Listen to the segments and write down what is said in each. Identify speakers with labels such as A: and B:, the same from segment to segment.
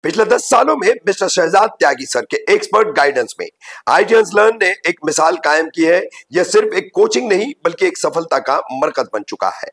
A: पिछले 10 सालों में मिस्टर शहजाद त्यागी सर के एक्सपर्ट गाइडेंस में आईटीएस लर्न ने एक मिसाल कायम की है। यह सिर्फ एक कोचिंग नहीं बल्कि एक सफलता का मरकज बन चुका है।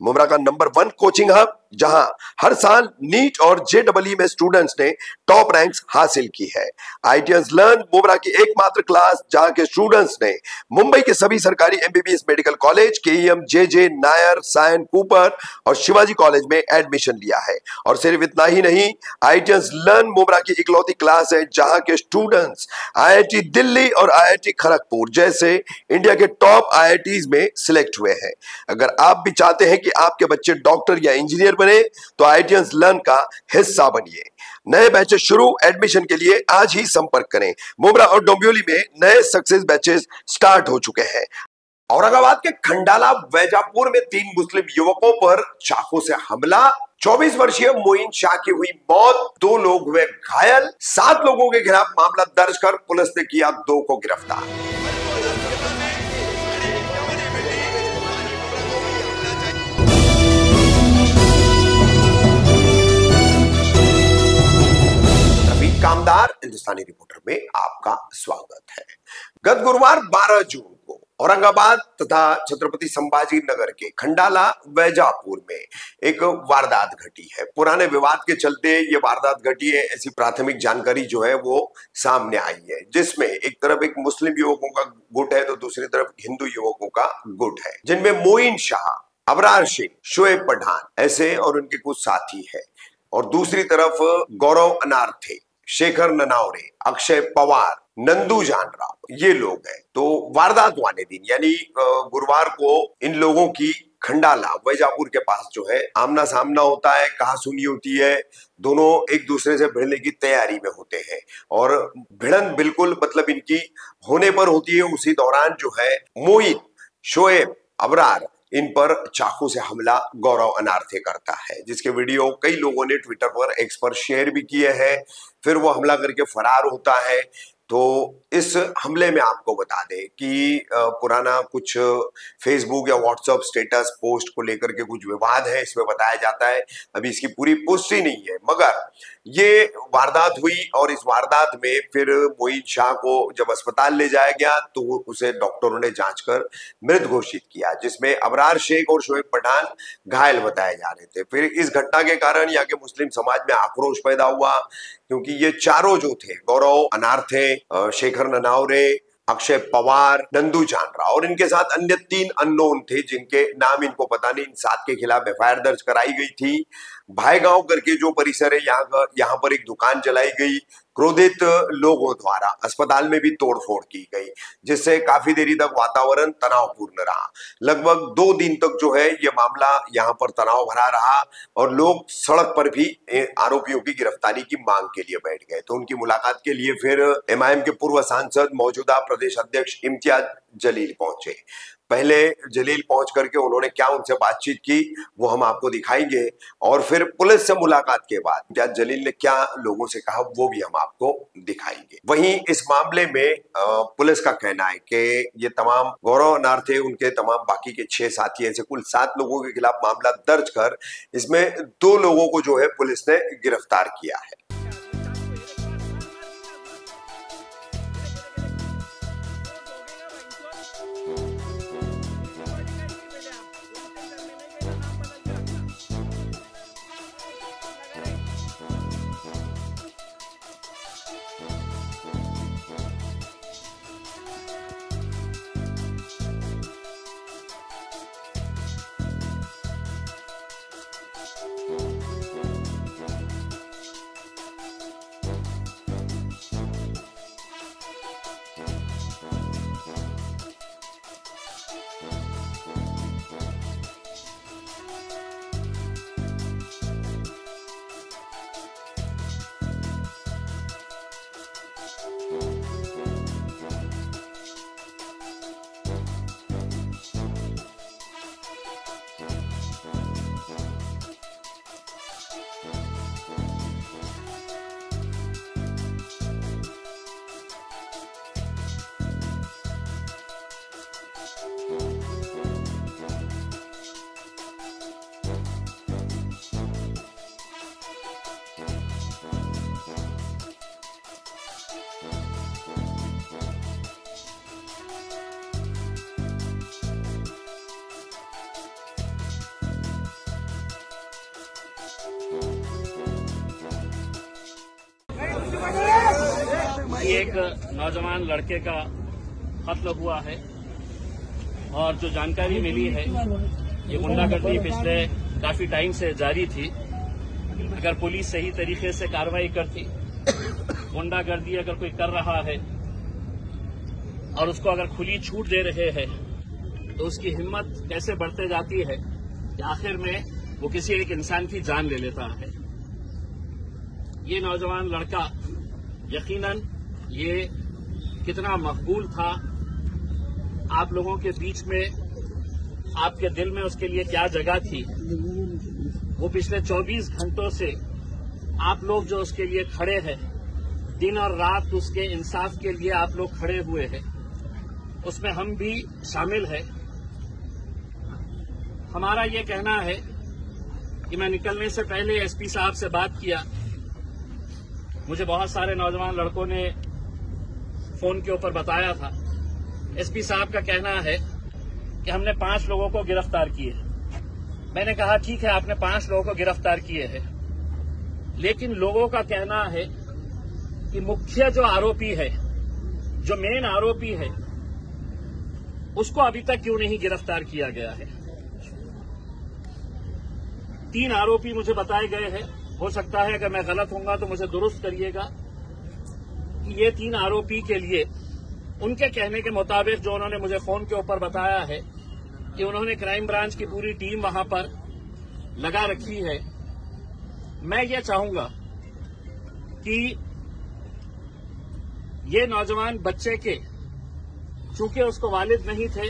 A: मुब्रा का नंबर 1 कोचिंग हब, जहां हर साल नीट और जेईई में स्टूडेंट्स ने टॉप रैंक्स हासिल की है। आईटीएस लर्न मुब्रा की एकमात्र क्लास जहां के स्टूडेंट्स ने मुंबई के सभी सरकारी MBBS medical college, KEM, JJ Nair, Sion, Cooper और शिवाजी कॉलेज में एडमिशन लिया है। और सिर्फ इतना ही नहीं, आईटीएस लर्न मुब्रा की इकलौती क्लास है जहां के स्टूडेंट्स आईआईटी दिल्ली और आईआईटी खड़गपुर जैसे इंडिया के टॉप आईआईटीज में सिलेक्ट हुए हैं। अगर आप भी चाहते हैं कि आपके बच्चे डॉक्टर या इंजीनियर बने तो आईटीएस लर्न का हिस्सा बनिए। नए बैचेस शुरू, एडमिशन के लिए आज ही संपर्क करें। मुब्रा और डोंबिवली में नए सक्सेस बैचेस स्टार्ट हो चुके हैं। औरंगाबाद के खंडाला वैजापुर में 3 मुस्लिम युवकों पर चाकू से हमला, 24 वर्षीय मोइन शाह की हुई मौत, 2 लोग हुए घायल, 7 लोगों के खिलाफ मामला दर्ज कर पुलिस ने किया 2 को गिरफ्तार। कामदार हिंदुस्तानी रिपोर्टर में आपका स्वागत है। गत गुरुवार 12 जून को औरंगाबाद तथा छत्रपति संभाजी नगर के खंडाला वैजापुर में एक वारदात घटी है। पुराने विवाद के चलते ये वारदात घटी है, ऐसी प्राथमिक जानकारी जो है वो सामने आई है, जिसमें एक तरफ एक मुस्लिम युवकों का गुट है तो दूसरी तरफ हिंदू युवकों का गुट है, जिनमें मोइन शाह, अबरार शेख, शोएब पठान ऐसे और उनके कुछ साथी है। और दूसरी तरफ गौरव अनार्थे, शेखर ननावरे, अक्षय पवार, नंदू जानराव, ये लोग हैं। तो वारदात वाले दिन यानी गुरुवार को इन लोगों की खंडाला वैजापुर के पास जो है आमना सामना होता है, कहासुनी होती है। दोनों एक दूसरे से भिड़ने की तैयारी में होते हैं और भिड़न बिल्कुल मतलब इनकी होने पर होती है। उसी दौरान जो है मोइन, शोएब, अबरार इन पर चाकू से हमला गौरव अनार्थे करता है, जिसके वीडियो कई लोगों ने ट्विटर पर, एक्स पर शेयर भी किए हैं। फिर वो हमला करके फरार होता है। तो इस हमले में आपको बता दें कि पुराना कुछ फेसबुक या व्हाट्सएप स्टेटस पोस्ट को लेकर के कुछ विवाद है, इसमें बताया जाता है। अभी इसकी पूरी पुष्टि नहीं है, मगर ये वारदात हुई और इस वारदात में फिर मोइन शाह को जब अस्पताल ले जाया गया तो उसे डॉक्टरों ने जांच कर मृत घोषित किया, जिसमें अबरार शेख और शोएब पठान घायल बताए जा रहे थे। फिर इस घटना के कारण यहाँ के मुस्लिम समाज में आक्रोश पैदा हुआ, क्योंकि ये चारों जो थे, गौरव अनार्थे, शेखर ननावरे, अक्षय पवार, नंदू जानराव और इनके साथ अन्य 3 अननोन थे जिनके नाम इनको पता नहीं, इन 7 के खिलाफ एफआईआर दर्ज कराई गई थी। भाईगांव करके जो परिसर है यहाँ पर एक दुकान जलाई गई। क्रोधित लोगों द्वारा अस्पताल में भी तोड़फोड़ की गई, जिससे काफी देरी तक वातावरण तनावपूर्ण रहा। लगभग 2 दिन तक जो है ये मामला यहाँ पर तनाव भरा रहा और लोग सड़क पर भी आरोपियों की गिरफ्तारी की मांग के लिए बैठ गए। तो उनकी मुलाकात के लिए फिर एमआईएम के पूर्व सांसद, मौजूदा प्रदेश अध्यक्ष इम्तियाज जलील पहुंचे। पहले जलील पहुंच करके उन्होंने क्या उनसे बातचीत की वो हम आपको दिखाएंगे, और फिर पुलिस से मुलाकात के बाद इम्तियाज जलील ने क्या लोगों से कहा वो भी हम आपको दिखाएंगे। वहीं इस मामले में पुलिस का कहना है कि ये तमाम गौरव अनार्थे, उनके तमाम बाकी के 6 साथी, ऐसे कुल 7 लोगों के खिलाफ मामला दर्ज कर इसमें 2 लोगों को जो है पुलिस ने गिरफ्तार किया है।
B: कि एक नौजवान लड़के का कत्ल हुआ है और जो जानकारी मिली है ये गुंडागर्दी पिछले काफी टाइम से जारी थी। अगर पुलिस सही तरीके से कार्रवाई करती, गुंडागर्दी अगर कोई कर रहा है और उसको अगर खुली छूट दे रहे हैं तो उसकी हिम्मत कैसे बढ़ते जाती है कि आखिर में वो किसी एक इंसान की जान ले लेता है। ये नौजवान लड़का यकीनन ये कितना मकबूल था, आप लोगों के बीच में, आपके दिल में उसके लिए क्या जगह थी, वो पिछले 24 घंटों से आप लोग जो उसके लिए खड़े हैं, दिन और रात उसके इंसाफ के लिए आप लोग खड़े हुए हैं, उसमें हम भी शामिल हैं। हमारा ये कहना है कि मैं निकलने से पहले एसपी साहब से बात किया। मुझे बहुत सारे नौजवान लड़कों ने फोन के ऊपर बताया था। एसपी साहब का कहना है कि हमने 5 लोगों को गिरफ्तार किए। मैंने कहा ठीक है, आपने 5 लोगों को गिरफ्तार किए हैं, लेकिन लोगों का कहना है कि मुख्य जो आरोपी है, जो मेन आरोपी है, उसको अभी तक क्यों नहीं गिरफ्तार किया गया है। 3 आरोपी मुझे बताए गए हैं। हो सकता है अगर मैं गलत होऊंगा तो मुझे दुरुस्त करिएगा कि ये 3 आरोपी के लिए उनके कहने के मुताबिक जो उन्होंने मुझे फोन के ऊपर बताया है कि उन्होंने क्राइम ब्रांच की पूरी टीम वहां पर लगा रखी है। मैं ये चाहूंगा कि ये नौजवान बच्चे के, चूंकि उसको वालिद नहीं थे,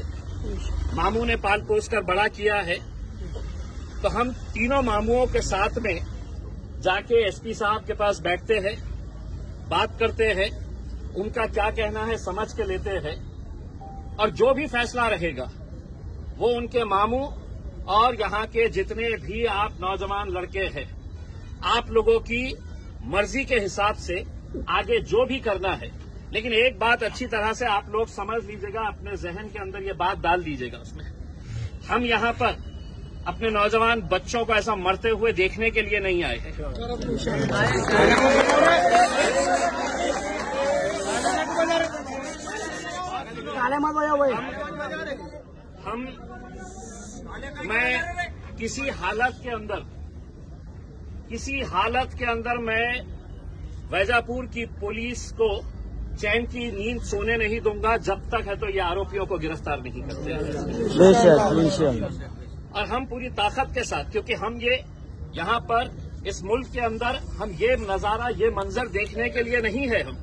B: मामू ने पाल पोस कर बड़ा किया है, तो हम तीनों मामुओं के साथ में जाके एसपी साहब के पास बैठते हैं, बात करते हैं, उनका क्या कहना है समझ के लेते हैं, और जो भी फैसला रहेगा वो उनके मामू और यहाँ के जितने भी आप नौजवान लड़के हैं, आप लोगों की मर्जी के हिसाब से आगे जो भी करना है। लेकिन एक बात अच्छी तरह से आप लोग समझ लीजिएगा, अपने जहन के अंदर ये बात डाल दीजिएगा उसमें, हम यहाँ पर अपने नौजवान बच्चों को ऐसा मरते हुए देखने के लिए नहीं आए हैं। मैं किसी हालत के अंदर मैं वैजापुर की पुलिस को चैन की नींद सोने नहीं दूंगा जब तक है तो ये आरोपियों को गिरफ्तार नहीं करते हैं। और हम पूरी ताकत के साथ, क्योंकि हम ये यहाँ पर इस मुल्क के अंदर हम ये नजारा, ये मंजर देखने के लिए नहीं है हम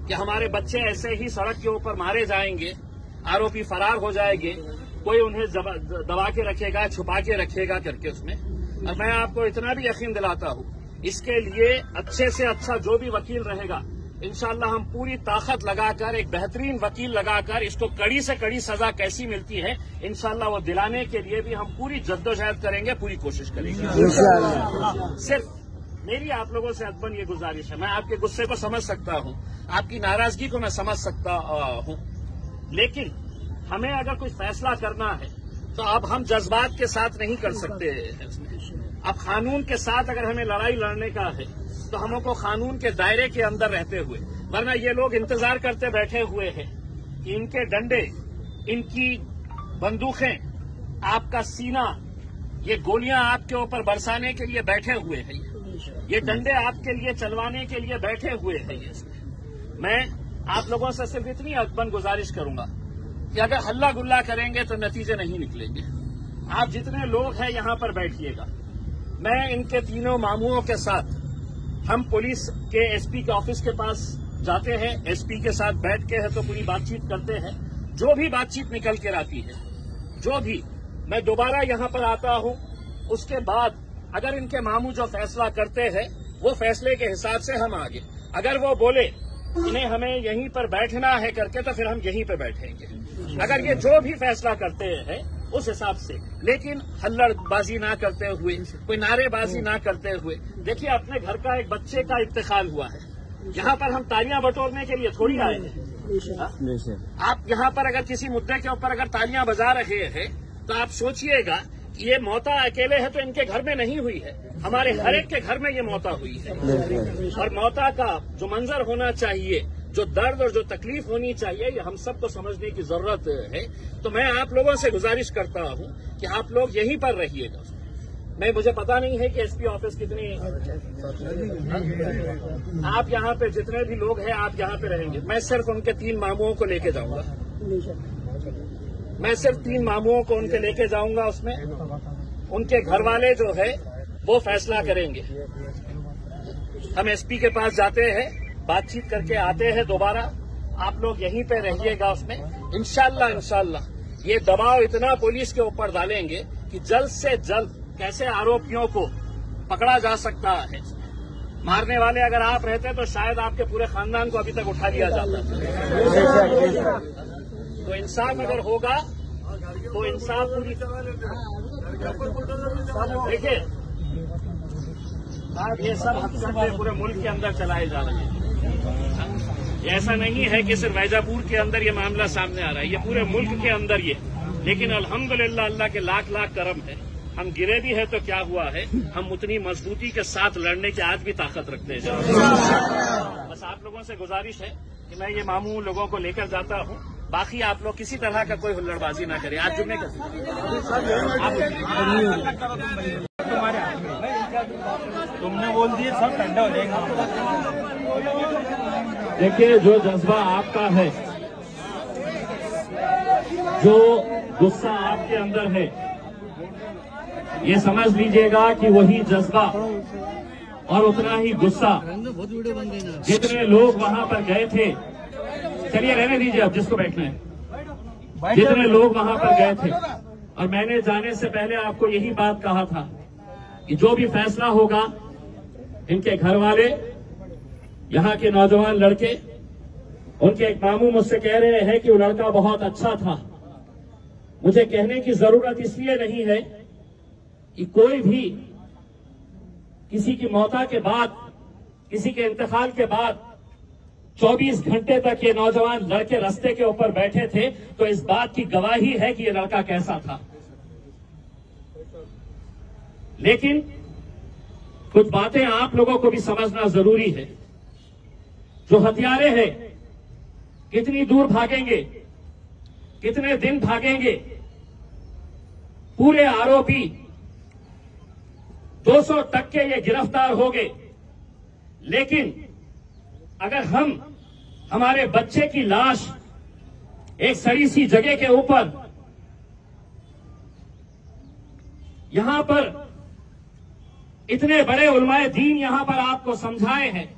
B: कि हमारे बच्चे ऐसे ही सड़क के ऊपर मारे जाएंगे, आरोपी फरार हो जाएंगे, कोई उन्हें दबा के रखेगा, छुपा के रखेगा करके उसमें। और मैं आपको इतना भी यकीन दिलाता हूँ, इसके लिए अच्छे से अच्छा जो भी वकील रहेगा, इंशाअल्लाह हम पूरी ताकत लगाकर, एक बेहतरीन वकील लगाकर, इसको कड़ी से कड़ी सजा कैसी मिलती है इंशाअल्लाह वो दिलाने के लिए भी हम पूरी जद्दोजहद करेंगे, पूरी कोशिश करेंगे। सिर्फ मेरी आप लोगों से अदबन ये गुजारिश है, मैं आपके गुस्से को समझ सकता हूँ, आपकी नाराजगी को मैं समझ सकता हूँ, लेकिन हमें अगर कोई फैसला करना है तो अब हम जज्बात के साथ नहीं कर सकते हैं। अब कानून के साथ अगर हमें लड़ाई लड़ने का है तो हमको कानून के दायरे के अंदर रहते हुए, वरना ये लोग इंतजार करते बैठे हुए हैं कि इनके डंडे, इनकी बंदूकें, आपका सीना, ये गोलियां आपके ऊपर बरसाने के लिए बैठे हुए हैं, ये डंडे आपके लिए चलवाने के लिए बैठे हुए हैं। मैं आप लोगों से सिर्फ इतनी अदबन गुजारिश करूंगा कि अगर हल्ला गुल्ला करेंगे तो नतीजे नहीं निकलेंगे। आप जितने लोग हैं यहां पर बैठिएगा, मैं इनके तीनों मामुओं के साथ, हम पुलिस के एसपी के ऑफिस के पास जाते हैं, एसपी के साथ बैठ के है तो पूरी बातचीत करते हैं। जो भी बातचीत निकल कर आती है, जो भी, मैं दोबारा यहां पर आता हूं, उसके बाद अगर इनके मामू जो फैसला करते हैं वो फैसले के हिसाब से हम आगे, अगर वो बोले इन्हें हमें यहीं पर बैठना है करके तो फिर हम यहीं पर बैठेंगे। अगर ये जो भी फैसला करते हैं उस हिसाब से, लेकिन हल्लड़बाजी ना करते हुए, कोई नारेबाजी ना करते हुए। देखिए, अपने घर का एक बच्चे का इंतकाल हुआ है, यहाँ पर हम तालियां बटोरने के लिए थोड़ी आए हैं। आप यहाँ पर अगर किसी मुद्दे के ऊपर अगर तालियां बजा रहे हैं तो आप सोचिएगा कि ये मौता अकेले है तो इनके घर में नहीं हुई है, हमारे हर एक के घर में ये मौता हुई है। और मौता का जो मंजर होना चाहिए, जो दर्द और जो तकलीफ होनी चाहिए ये हम सबको समझने की जरूरत है। तो मैं आप लोगों से गुजारिश करता हूं कि आप लोग यहीं पर रहिएगा। मुझे पता नहीं है कि एसपी ऑफिस कितनी, आप यहाँ पे जितने भी लोग हैं आप यहाँ पे रहेंगे। मैं सिर्फ उनके 3 मामुओं को लेके जाऊंगा, मैं सिर्फ 3 मामुओं को उनके लेके जाऊंगा। उसमें उनके घर वाले जो है वो फैसला करेंगे। हम एसपी के पास जाते हैं, बातचीत करके आते हैं दोबारा। आप लोग यहीं पे रहिएगा। उसमें इंशाल्लाह ये दबाव इतना पुलिस के ऊपर डालेंगे कि जल्द से जल्द कैसे आरोपियों को पकड़ा जा सकता है। मारने वाले अगर आप रहते तो शायद आपके पूरे खानदान को अभी तक उठा लिया जाता। तो इंसाफ अगर होगा तो इंसाफ पूरी, देखिए ये सब हकीकत पूरे मुल्क के अंदर चलाए जा रहे हैं। ऐसा नहीं है कि सिर्फ वैजापुर के अंदर ये मामला सामने आ रहा है, ये पूरे मुल्क के अंदर ये। लेकिन अल्हम्दुलिल्लाह अल्लाह के लाख लाख करम है, हम गिरे भी है तो क्या हुआ है, हम उतनी मजबूती के साथ लड़ने की आज भी ताकत रखते हैं। बस आप लोगों से गुजारिश है कि मैं ये मामू लोगों को लेकर जाता हूँ। बाकी आप लोग किसी तरह का कोई हुल्लड़बाजी ना करें। आज जुम्मे का
C: तुमने बोल दिए सब ठंडा हो जाएगा।
B: देखिए, जो जज्बा आपका है, जो गुस्सा आपके अंदर है, ये समझ लीजिएगा कि वही जज्बा और उतना ही गुस्सा जितने लोग वहां पर गए थे, चलिए रहने दीजिए अब जिसको बैठना है, जितने लोग वहां पर गए थे, और मैंने जाने से पहले आपको यही बात कहा था कि जो भी फैसला होगा, इनके घर वाले, यहाँ के नौजवान लड़के, उनके एक मामू मुझसे कह रहे हैं कि वो लड़का बहुत अच्छा था। मुझे कहने की जरूरत इसलिए नहीं है कि कोई भी किसी की मौत के बाद, किसी के इंतकाल के बाद 24 घंटे तक ये नौजवान लड़के रास्ते के ऊपर बैठे थे, तो इस बात की गवाही है कि ये लड़का कैसा था। लेकिन कुछ बातें आप लोगों को भी समझना जरूरी है। जो हत्यारे हैं कितनी दूर भागेंगे, कितने दिन भागेंगे। पूरे आरोपी 200% ये गिरफ्तार हो गए। लेकिन अगर हम हमारे बच्चे की लाश एक सड़ी सी जगह के ऊपर, यहां पर इतने बड़े उलमाए दीन यहां पर आपको समझाए हैं,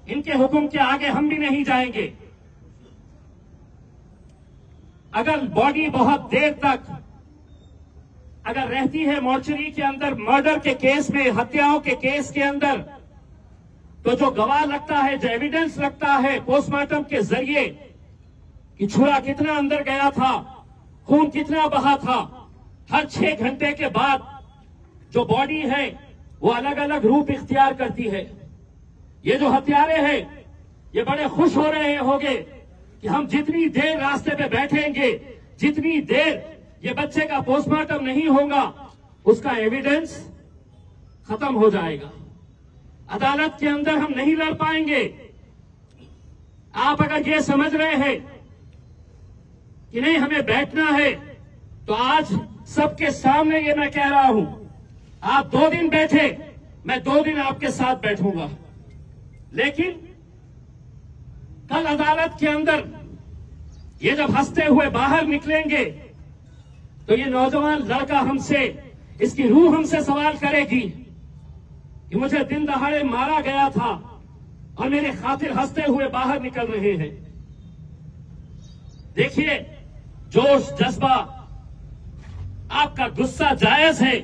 B: इनके हुक्म के आगे हम भी नहीं जाएंगे। अगर बॉडी बहुत देर तक अगर रहती है मॉर्चरी के अंदर, मर्डर के केस में, हत्याओं के केस के अंदर, तो जो गवाह लगता है, जो एविडेंस लगता है पोस्टमार्टम के जरिए कि छुरा कितना अंदर गया था, खून कितना बहा था, हर 6 घंटे के बाद जो बॉडी है वो अलग अलग रूप इख्तियार करती है। ये जो हत्यारे हैं ये बड़े खुश हो रहे होंगे कि हम जितनी देर रास्ते पे बैठेंगे, जितनी देर ये बच्चे का पोस्टमार्टम नहीं होगा, उसका एविडेंस खत्म हो जाएगा। अदालत के अंदर हम नहीं लड़ पाएंगे। आप अगर ये समझ रहे हैं कि नहीं हमें बैठना है, तो आज सबके सामने ये मैं कह रहा हूं, आप 2 दिन बैठे, मैं 2 दिन आपके साथ बैठूंगा। लेकिन कल अदालत के अंदर ये जब हंसते हुए बाहर निकलेंगे, तो ये नौजवान लड़का हमसे, इसकी रूह हमसे सवाल करेगी कि मुझे दिन दहाड़े मारा गया था और मेरे खातिर हंसते हुए बाहर निकल रहे हैं। देखिए, जोश, जज्बा, आपका गुस्सा जायज है।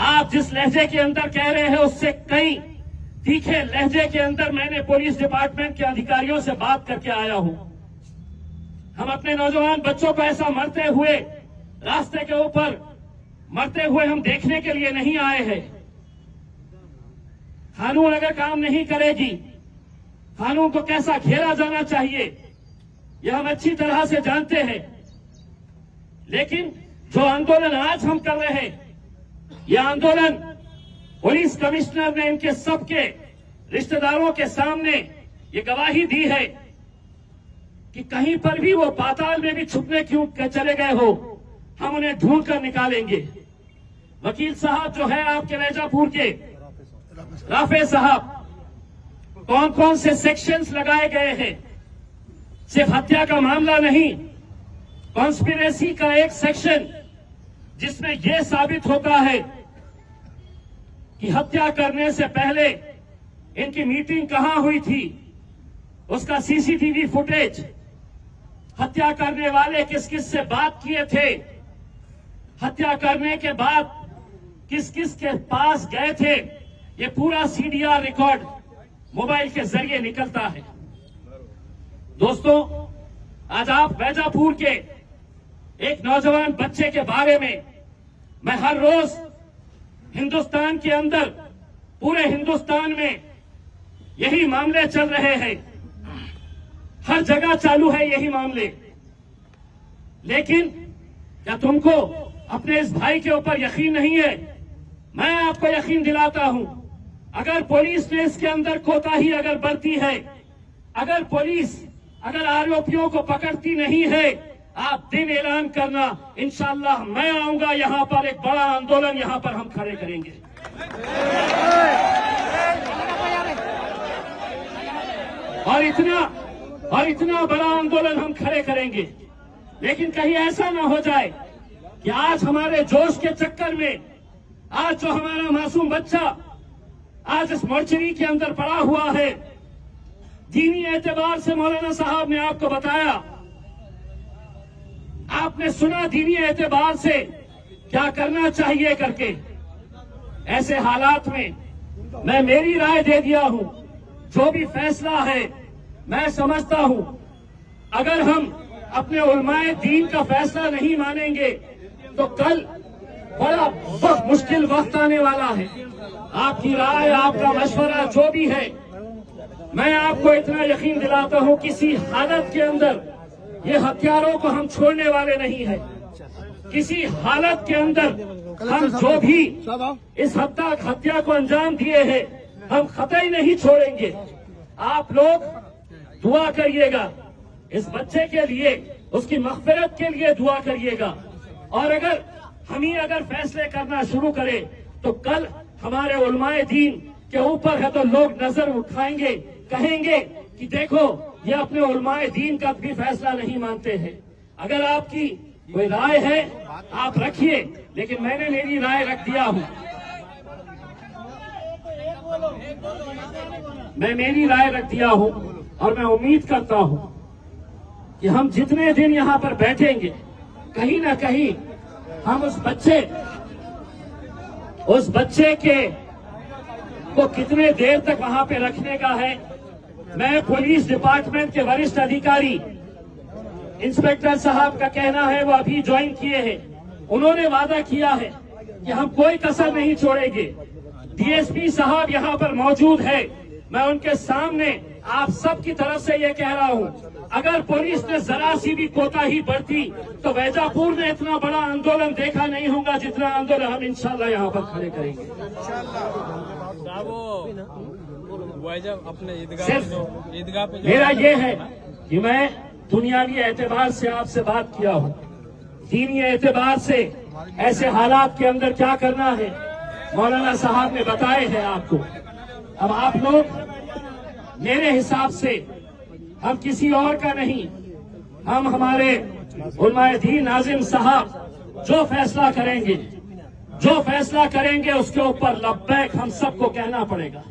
B: आप जिस लहजे के अंदर कह रहे हैं उससे कई तीखे लहजे के अंदर मैंने पुलिस डिपार्टमेंट के अधिकारियों से बात करके आया हूं। हम अपने नौजवान बच्चों को ऐसा मरते हुए, रास्ते के ऊपर मरते हुए हम देखने के लिए नहीं आए हैं। कानून अगर काम नहीं करेगी, कानून को कैसा घेरा जाना चाहिए यह हम अच्छी तरह से जानते हैं। लेकिन जो आंदोलन आज हम कर रहे हैं, यह आंदोलन पुलिस कमिश्नर ने इनके सबके रिश्तेदारों के सामने ये गवाही दी है कि कहीं पर भी वो पाताल में भी छुपने क्यों चले गए हो, हम उन्हें ढूंढ कर निकालेंगे। वकील साहब जो है आपके वैजापुर के, राफे साहब, कौन कौन से सेक्शंस लगाए गए हैं? सिर्फ हत्या का मामला नहीं, कॉन्स्पिरेसी का एक सेक्शन जिसमें यह साबित होता है कि हत्या करने से पहले इनकी मीटिंग कहां हुई थी, उसका सीसीटीवी फुटेज, हत्या करने वाले किस किस से बात किए थे, हत्या करने के बाद किस किस के पास गए थे, ये पूरा सीडीआर रिकॉर्ड मोबाइल के जरिए निकलता है। दोस्तों, आज आप वैजापुर के एक नौजवान बच्चे के बारे में मैं हर रोज हिंदुस्तान के अंदर, पूरे हिंदुस्तान में यही मामले चल रहे हैं, हर जगह चालू है यही मामले। लेकिन क्या तुमको अपने इस भाई के ऊपर यकीन नहीं है? मैं आपको यकीन दिलाता हूं, अगर पुलिस ने इसके अंदर कोताही अगर बरती है, अगर पुलिस अगर आरोपियों को पकड़ती नहीं है, आप दिन ऐलान करना, इंशाअल्लाह मैं आऊंगा यहां पर, एक बड़ा आंदोलन यहां पर हम खड़े करेंगे। और इतना बड़ा आंदोलन हम खड़े करेंगे। लेकिन कहीं ऐसा ना हो जाए कि आज हमारे जोश के चक्कर में, आज जो हमारा मासूम बच्चा आज इस मोर्चरी के अंदर पड़ा हुआ है, दीनी एतबार से मौलाना साहब ने आपको बताया, आपने सुना दीनी एतबार से क्या करना चाहिए करके। ऐसे हालात में मैं मेरी राय दे दिया हूं, जो भी फैसला है मैं समझता हूं, अगर हम अपने उलमाए दीन का फैसला नहीं मानेंगे तो कल बड़ा मुश्किल वक्त आने वाला है। आपकी राय, आपका मशवरा जो भी है, मैं आपको इतना यकीन दिलाता हूं, किसी हालत के अंदर ये हत्यारों को हम छोड़ने वाले नहीं है। किसी हालत के अंदर हम जो भी इस हत्या को अंजाम दिए हैं, हम कतई नहीं छोड़ेंगे। आप लोग दुआ करिएगा इस बच्चे के लिए, उसकी मग़फ़िरत के लिए दुआ करिएगा। और अगर हम ही अगर फैसले करना शुरू करें तो कल हमारे उलमाए दीन के ऊपर है तो लोग नजर उठाएंगे, कहेंगे कि देखो ये अपने उलमाए दीन का भी फैसला नहीं मानते हैं। अगर आपकी कोई राय है आप रखिए, लेकिन मैंने मेरी राय रख दिया हूं। मैं मेरी राय रख दिया हूं और मैं उम्मीद करता हूं कि हम जितने दिन यहां पर बैठेंगे, कहीं ना कहीं हम उस बच्चे के को कितने देर तक वहां पे रखने का है। मैं पुलिस डिपार्टमेंट के वरिष्ठ अधिकारी इंस्पेक्टर साहब का कहना है, वो अभी ज्वाइन किए हैं, उन्होंने वादा किया है कि हम कोई कसर नहीं छोड़ेंगे। डीएसपी साहब यहां पर मौजूद है, मैं उनके सामने आप सब की तरफ से ये कह रहा हूं, अगर पुलिस ने जरा सी भी कोताही बरती तो वैजापुर में इतना बड़ा आंदोलन देखा नहीं होगा जितना आंदोलन हम इंशाल्लाह यहाँ पर खड़े करेंगे।
C: अपने
B: ईदगाह पे मेरा ये है कि मैं दुनियावी एतबार से आपसे बात किया हूँ, दीनी एतबार से ऐसे हालात के अंदर क्या करना है मौलाना साहब ने बताए हैं आपको। अब आप लोग मेरे हिसाब से, हम किसी और का नहीं, हम हमारे उलमाए दीन नाजिम साहब जो फैसला करेंगे उसके ऊपर लब्बैक हम सबको कहना पड़ेगा।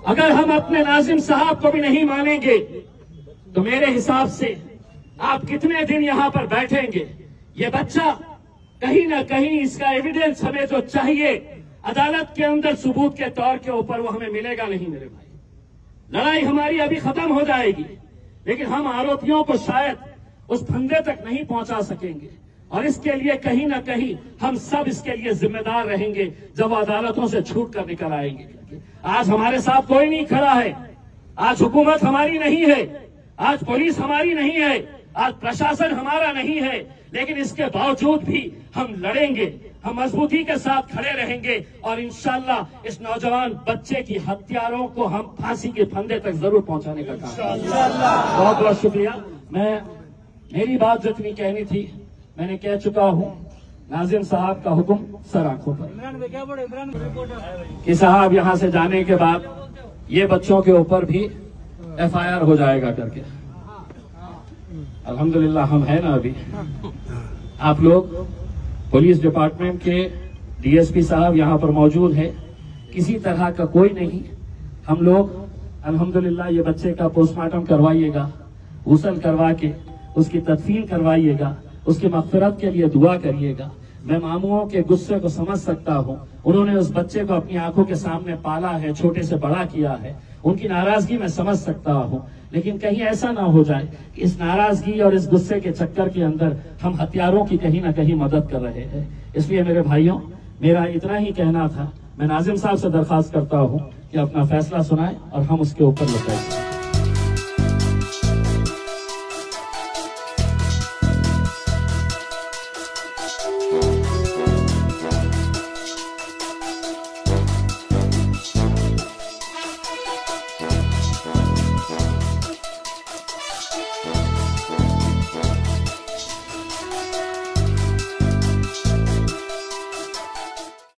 B: अगर हम अपने नाजिम साहब को भी नहीं मानेंगे तो मेरे हिसाब से आप कितने दिन यहां पर बैठेंगे। ये बच्चा कहीं ना कहीं इसका एविडेंस हमें जो चाहिए अदालत के अंदर सबूत के तौर के ऊपर, वो हमें मिलेगा नहीं मेरे भाई। लड़ाई हमारी अभी खत्म हो जाएगी, लेकिन हम आरोपियों को शायद उस फंदे तक नहीं पहुंचा सकेंगे, और इसके लिए कहीं ना कहीं हम सब इसके लिए जिम्मेदार रहेंगे जब वो अदालतों से छूट कर निकल आएंगे। आज हमारे साथ कोई नहीं खड़ा है, आज हुकूमत हमारी नहीं है, आज पुलिस हमारी नहीं है, आज प्रशासन हमारा नहीं है, लेकिन इसके बावजूद भी हम लड़ेंगे, हम मजबूती के साथ खड़े रहेंगे और इंशाल्लाह इस नौजवान बच्चे की हत्यारों को हम फांसी के फंदे तक जरूर पहुंचाने का काम। बहुत बहुत शुक्रिया। मेरी बात जितनी कहनी थी मैंने कह चुका हूं। नाजिम साहब का हुक्म सर आंखों पर कि साहब यहां से जाने के बाद ये बच्चों के ऊपर भी FIR हो जाएगा करके। अल्हम्दुलिल्लाह हम है ना अभी। आप लोग पुलिस डिपार्टमेंट के DSP साहब यहां पर मौजूद है। किसी तरह का कोई नहीं। हम लोग अल्हम्दुलिल्लाह ये बच्चे का पोस्टमार्टम करवाइएगा, गुस्ल करवा के उसकी तदफीन करवाइएगा, उसकी मग़फ़िरत के लिए दुआ करिएगा। मैं मामूओं के गुस्से को समझ सकता हूं। उन्होंने उस बच्चे को अपनी आंखों के सामने पाला है, छोटे से बड़ा किया है। उनकी नाराजगी मैं समझ सकता हूं, लेकिन कहीं ऐसा ना हो जाए कि इस नाराजगी और इस गुस्से के चक्कर के अंदर हम हत्यारों की कहीं ना कहीं मदद कर रहे हैं। इसलिए मेरे भाइयों, मेरा इतना ही कहना था। मैं नाजिम साहब से दरख्वास्त करता हूं कि अपना फैसला सुनाएं और हम उसके ऊपर लौटाएं।